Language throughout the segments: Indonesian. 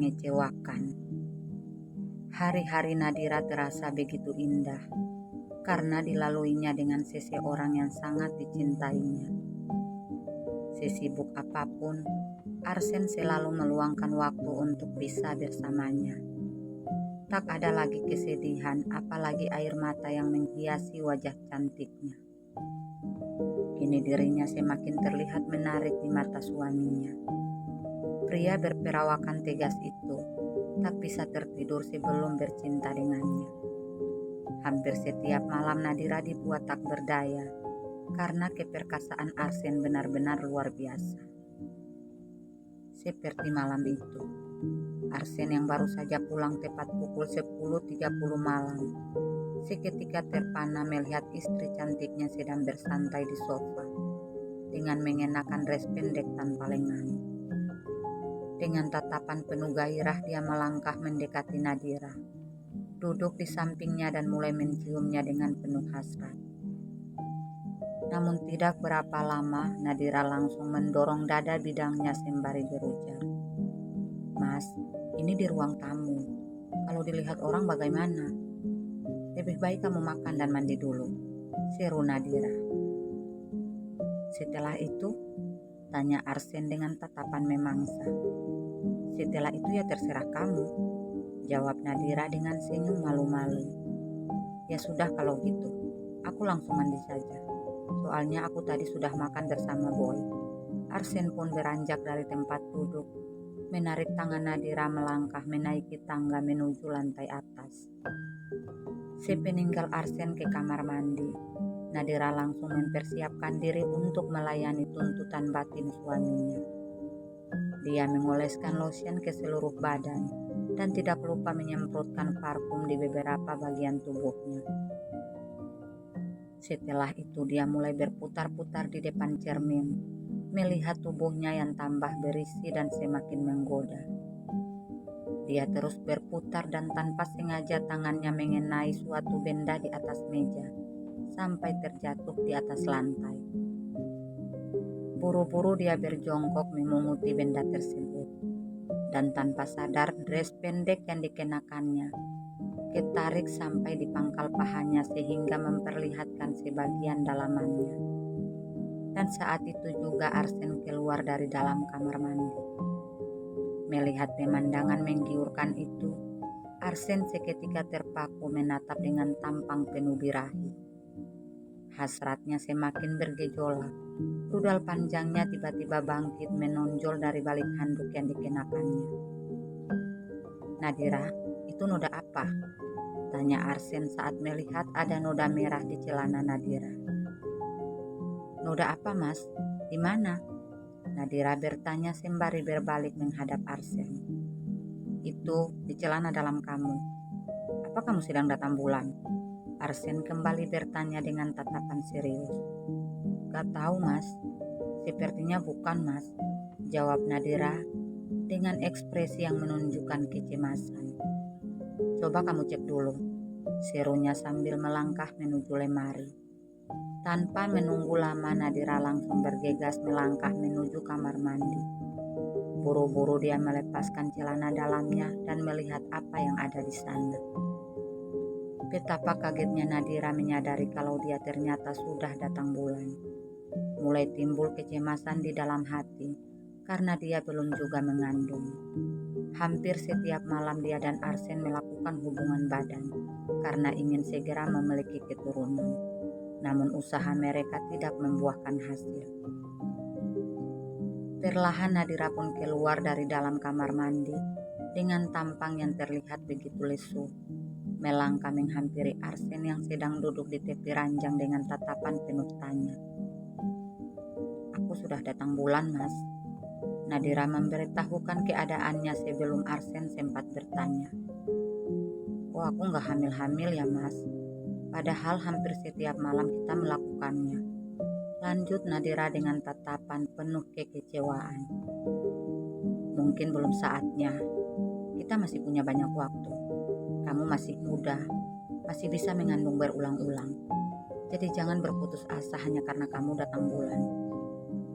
mengecewakan. Hari-hari Nadira terasa begitu indah karena dilaluinya dengan seseorang yang sangat dicintainya. Sesibuk apapun, Arsen selalu meluangkan waktu untuk bisa bersamanya. Tak ada lagi kesedihan, apalagi air mata yang menghiasi wajah cantiknya. Kini dirinya semakin terlihat menarik di mata suaminya. Pria berperawakan tegas itu tak bisa tertidur sebelum bercinta dengannya. Hampir setiap malam Nadira dibuat tak berdaya karena keperkasaan Arsen benar-benar luar biasa. Seperti malam itu, Arsen yang baru saja pulang tepat pukul 10.30 malam, seketika terpana melihat istri cantiknya sedang bersantai di sofa dengan mengenakan dress pendek tanpa lengan. Dengan tatapan penuh gairah dia melangkah mendekati Nadira, duduk di sampingnya dan mulai menciumnya dengan penuh hasrat. Namun tidak berapa lama Nadira langsung mendorong dada bidangnya sembari berujar, "Mas, ini di ruang tamu. Kalau dilihat orang bagaimana? Lebih baik kamu makan dan mandi dulu," seru Nadira. "Setelah itu?" tanya Arsen dengan tatapan memangsa. "Setelah itu ya terserah kamu," jawab Nadira dengan senyum malu-malu. "Ya sudah kalau gitu, aku langsung mandi saja. Soalnya aku tadi sudah makan bersama Boy." Arsen pun beranjak dari tempat duduk, menarik tangan Nadira melangkah menaiki tangga menuju lantai atas. Sepeninggal Arsen ke kamar mandi, Nadira langsung mempersiapkan diri untuk melayani tuntutan batin suaminya. Dia mengoleskan lotion ke seluruh badan dan tidak lupa menyemprotkan parfum di beberapa bagian tubuhnya. Setelah itu dia mulai berputar-putar di depan cermin, melihat tubuhnya yang tambah berisi dan semakin menggoda. Dia terus berputar dan tanpa sengaja tangannya mengenai suatu benda di atas meja, sampai terjatuh di atas lantai. Buru-buru dia berjongkok memunguti benda tersebut, dan tanpa sadar dress pendek yang dikenakannya ketarik sampai di pangkal pahanya sehingga memperlihatkan sebagian dalamannya. Dan saat itu juga Arsen keluar dari dalam kamar mandi. Melihat pemandangan menggiurkan itu, Arsen seketika terpaku menatap dengan tampang penuh birahi. Hasratnya semakin bergejolak. Rudal panjangnya tiba-tiba bangkit menonjol dari balik handuk yang dikenakannya. "Nadira, itu noda apa?" tanya Arsen saat melihat ada noda merah di celana Nadira. "Noda apa, Mas? Di mana?" Nadira bertanya sembari berbalik menghadap Arsen. "Itu di celana dalam kamu. Apa kamu sedang datang bulan?" Arsen kembali bertanya dengan tatapan serius. "Gak tahu, Mas. Sepertinya bukan, Mas," jawab Nadira dengan ekspresi yang menunjukkan kecemasan. "Coba kamu cek dulu," serunya sambil melangkah menuju lemari. Tanpa menunggu lama Nadira langsung bergegas melangkah menuju kamar mandi. Buru-buru dia melepaskan celana dalamnya dan melihat apa yang ada di sana. Betapa kagetnya Nadira menyadari kalau dia ternyata sudah datang bulan. Mulai timbul kecemasan di dalam hati karena dia belum juga mengandung. Hampir setiap malam dia dan Arsen melakukan hubungan badan karena ingin segera memiliki keturunan. Namun usaha mereka tidak membuahkan hasil. Perlahan Nadira pun keluar dari dalam kamar mandi dengan tampang yang terlihat begitu lesu. Melangkah menghampiri Arsen yang sedang duduk di tepi ranjang dengan tatapan penuh tanya. "Aku sudah datang bulan, Mas." Nadira memberitahukan keadaannya sebelum Arsen sempat bertanya. "Oh, aku nggak hamil-hamil ya, Mas. Padahal hampir setiap malam kita melakukannya," lanjut Nadira dengan tatapan penuh kekecewaan. "Mungkin belum saatnya. Kita masih punya banyak waktu. Kamu masih muda, masih bisa mengandung berulang-ulang. Jadi jangan berputus asa hanya karena kamu datang bulan."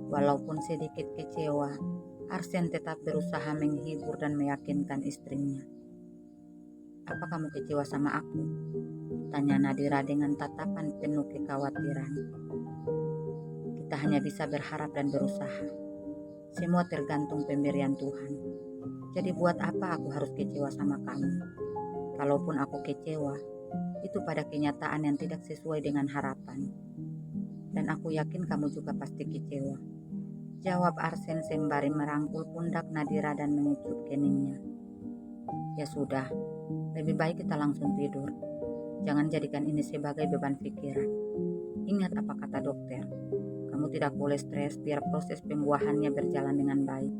Walaupun sedikit kecewa, Arsen tetap berusaha menghibur dan meyakinkan istrinya. "Apa kamu kecewa sama aku?" tanya Nadira dengan tatapan penuh kekhawatiran. "Kita hanya bisa berharap dan berusaha. Semua tergantung pemberian Tuhan. Jadi buat apa aku harus kecewa sama kamu? Kalaupun aku kecewa, itu pada kenyataan yang tidak sesuai dengan harapan. Dan aku yakin kamu juga pasti kecewa," jawab Arsen sembari merangkul pundak Nadira dan mengecup keningnya. "Ya sudah, lebih baik kita langsung tidur. Jangan jadikan ini sebagai beban pikiran. Ingat apa kata dokter, kamu tidak boleh stres biar proses pembuahannya berjalan dengan baik."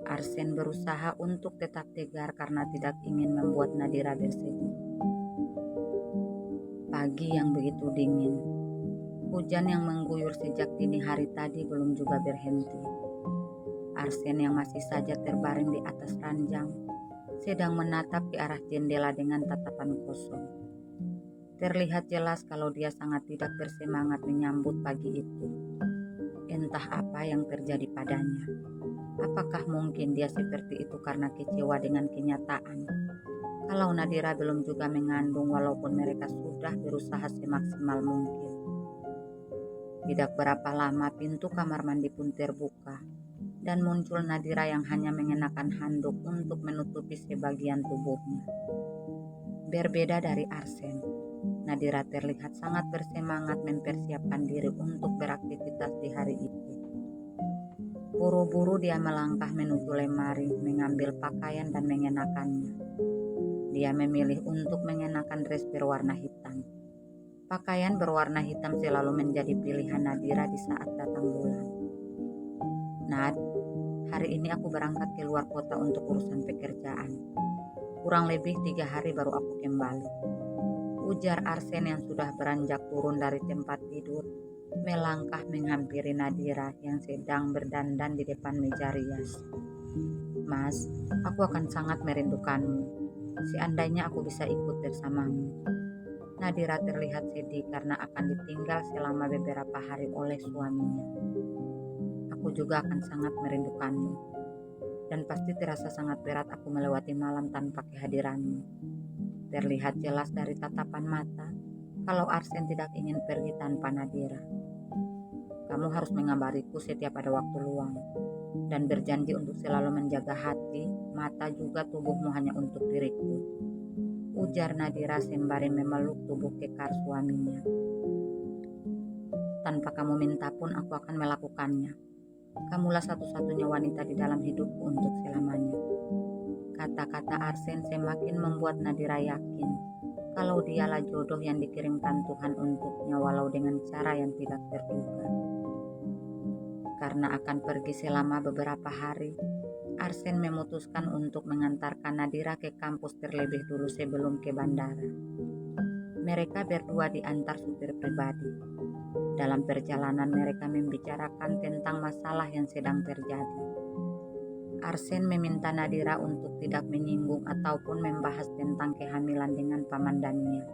Arsen berusaha untuk tetap tegar karena tidak ingin membuat Nadira bersedih. Pagi yang begitu dingin. Hujan yang mengguyur sejak dini hari tadi belum juga berhenti. Arsen yang masih saja terbaring di atas ranjang sedang menatap ke arah jendela dengan tatapan kosong. Terlihat jelas kalau dia sangat tidak bersemangat menyambut pagi itu. Entah apa yang terjadi padanya. Apakah mungkin dia seperti itu karena kecewa dengan kenyataan kalau Nadira belum juga mengandung walaupun mereka sudah berusaha semaksimal mungkin. Tidak berapa lama pintu kamar mandi pun terbuka dan muncul Nadira yang hanya mengenakan handuk untuk menutupi sebagian tubuhnya. Berbeda dari Arsen, Nadira terlihat sangat bersemangat mempersiapkan diri untuk beraktivitas di hari itu. Buru-buru dia melangkah menuju lemari, mengambil pakaian dan mengenakannya. Dia memilih untuk mengenakan dress berwarna hitam. Pakaian berwarna hitam selalu menjadi pilihan Nadira di saat datang bulan. "Nad, hari ini aku berangkat ke luar kota untuk urusan pekerjaan. Kurang lebih 3 hari baru aku kembali," ujar Arsen yang sudah beranjak turun dari tempat tidur, melangkah menghampiri Nadira yang sedang berdandan di depan meja rias. "Mas, aku akan sangat merindukanmu. Seandainya aku bisa ikut bersamamu." Nadira terlihat sedih karena akan ditinggal selama beberapa hari oleh suaminya. "Aku juga akan sangat merindukanmu. Dan pasti terasa sangat berat aku melewati malam tanpa kehadiranmu." Terlihat jelas dari tatapan mata kalau Arsen tidak ingin pergi tanpa Nadira. "Kamu harus mengabariku setiap ada waktu luang. Dan berjanji untuk selalu menjaga hati, mata juga tubuhmu hanya untuk diriku," ujar Nadira sembari memeluk tubuh kekar suaminya. "Tanpa kamu minta pun aku akan melakukannya. Kamulah satu-satunya wanita di dalam hidupku untuk selamanya." Kata-kata Arsen semakin membuat Nadira yakin kalau dialah jodoh yang dikirimkan Tuhan untuknya walau dengan cara yang tidak terduga. Karena akan pergi selama beberapa hari, Arsen memutuskan untuk mengantarkan Nadira ke kampus terlebih dulu sebelum ke bandara. Mereka berdua diantar supir pribadi. Dalam perjalanan mereka membicarakan tentang masalah yang sedang terjadi. Arsen meminta Nadira untuk tidak menyinggung ataupun membahas tentang kehamilan dengan paman Dania.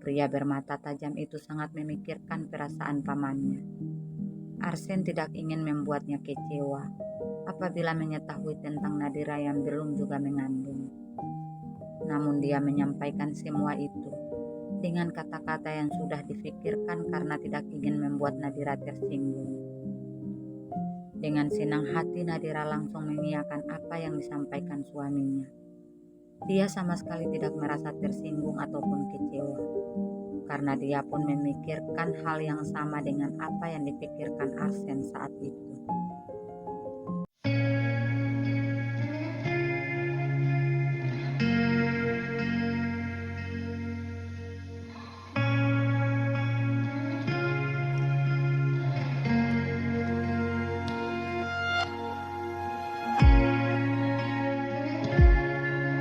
Pria bermata tajam itu sangat memikirkan perasaan pamannya. Arsen tidak ingin membuatnya kecewa apabila mengetahui tentang Nadira yang belum juga mengandung. Namun dia menyampaikan semua itu dengan kata-kata yang sudah difikirkan karena tidak ingin membuat Nadira tersinggung. Dengan senang hati Nadira langsung mengiyakan apa yang disampaikan suaminya. Dia sama sekali tidak merasa tersinggung ataupun kecewa, karena dia pun memikirkan hal yang sama dengan apa yang dipikirkan Arsen saat itu.